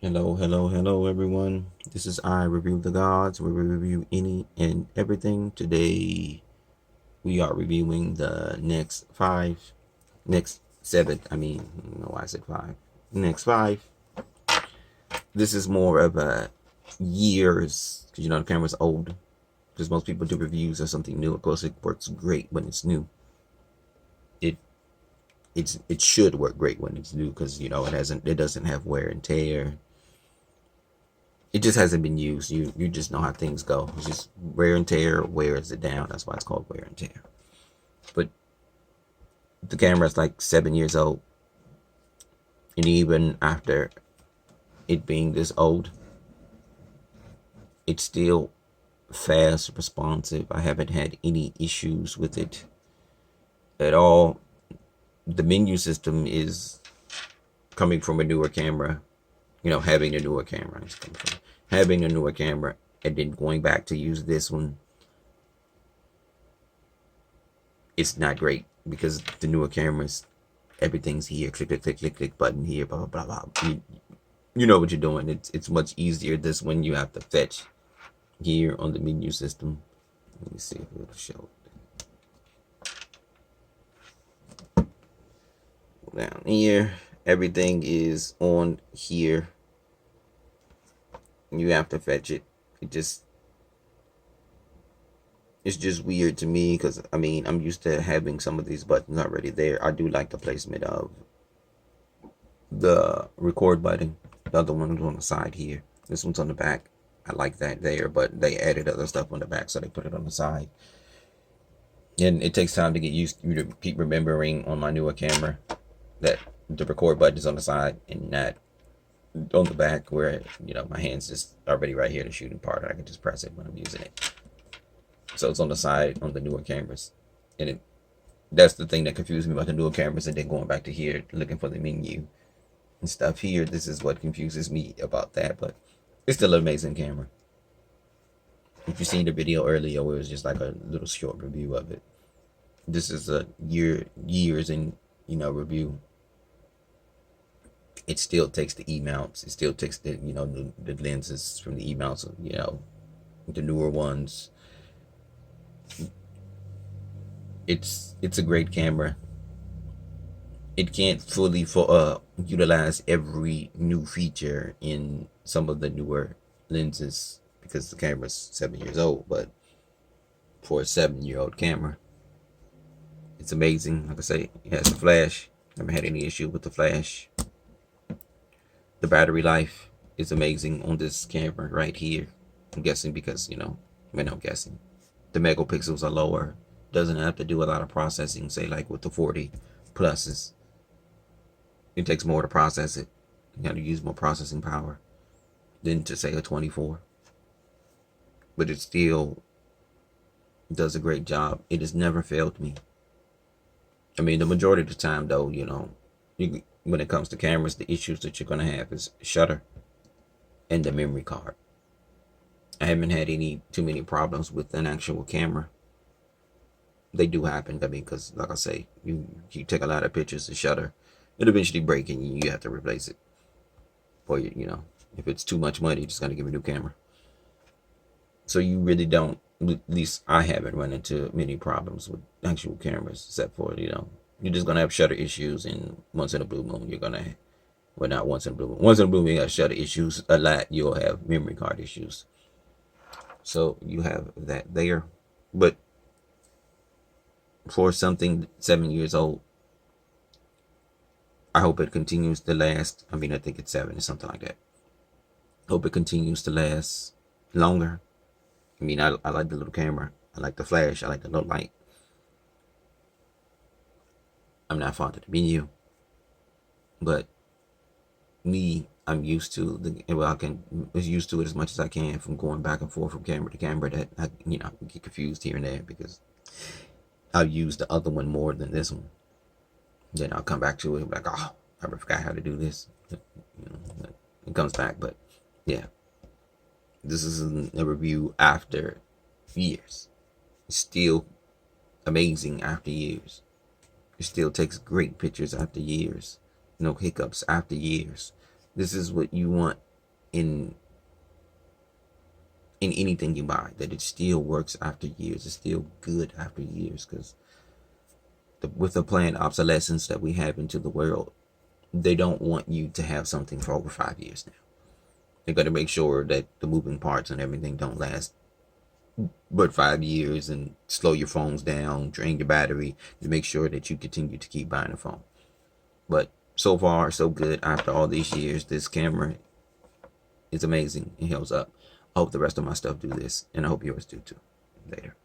Hello, everyone. This is I Review the Gods, where we review any and everything. Today, we are reviewing the next 7. I don't know why I said 5. Next 5. This is more of a years, because the camera's old. Because most people do reviews of something new. Of course, it works great when it's new. It it should work great when it's new because it doesn't have wear and tear. It just hasn't been used. You just know how things go. It's just wear and tear wears it down. That's why it's called wear and tear. But the camera's like 7 years old, and even after it being this old, it's still fast, responsive. I haven't had any issues with it at all. The menu system is coming from a newer camera. Having a newer camera. It's coming from having a newer camera and then going back to use this one, it's not great because the newer cameras, everything's here, click button here, blah blah blah blah. You know what you're doing. It's much easier. This one you have to fetch here on the menu system. Let me see if it'll show. Down here, everything is on here. You have to fetch it. It's just weird to me because I'm used to having some of these buttons already there. I do like the placement of the record button. The other one was on the side here. This one's on the back. I like that there, but they added other stuff on the back, so they put it on the side. And it takes time to get used to keep remembering on my newer camera that the record button is on the side and not on the back where my hand's just already right here, the shooting part. I can just press it when I'm using it. So it's on the side on the newer cameras, and that's the thing that confused me about the newer cameras. And then going back to here, looking for the menu and stuff here, this is what confuses me about that. But it's still an amazing camera. If you seen the video earlier, where it was just like a little short review of it, this is a years in review. It still takes the E mounts. It still takes the the lenses from the E mounts. The newer ones. It's a great camera. It can't fully utilize every new feature in some of the newer lenses because the camera's 7 years old. But for a 7-year-old camera, it's amazing. Like I say, it has a flash. Never had any issue with the flash. The battery life is amazing on this camera right here. I'm guessing because I'm guessing the megapixels are lower. Doesn't have to do a lot of processing, say like with the 40 pluses. It takes more to process it. You got to use more processing power than to say a 24. But it still does a great job. It has never failed me. The majority of the time though, when it comes to cameras, the issues that you're going to have is shutter and the memory card. I haven't had too many problems with an actual camera. They do happen. Because like I say, you take a lot of pictures, the shutter, it'll eventually break and you have to replace it. Or if it's too much money, you just gotta give a new camera. So you really don't. At least I haven't run into many problems with actual cameras, except for you're just gonna have shutter issues, and once in a blue moon you're gonna. Well, not once in a blue moon. Once in a blue moon you have shutter issues a lot. You'll have memory card issues. So you have that there, but for something 7 years old, I hope it continues to last. I think it's 7 or something like that. Hope it continues to last longer. I like the little camera. I like the flash. I like the little light. I'm not fond of the menu, but I'm used to I can was used to it as much as I can from going back and forth from camera to camera. That I get confused here and there because I'll use the other one more than this one. Then I'll come back to it like, oh, I forgot how to do this. It comes back, but yeah, this is a review after years. It's still amazing after years. It still takes great pictures after years. No hiccups after years. This is what you want in anything you buy, that it still works after years. It's still good after years, because with the planned obsolescence that we have into the world, they don't want you to have something for over 5 years now. They're going to make sure that the moving parts and everything don't last but 5 years, and slow your phones down, drain your battery, to make sure that you continue to keep buying a phone. But so far, so good. After all these years, this camera is amazing. It holds up. I hope the rest of my stuff do this, and I hope yours do too. Later.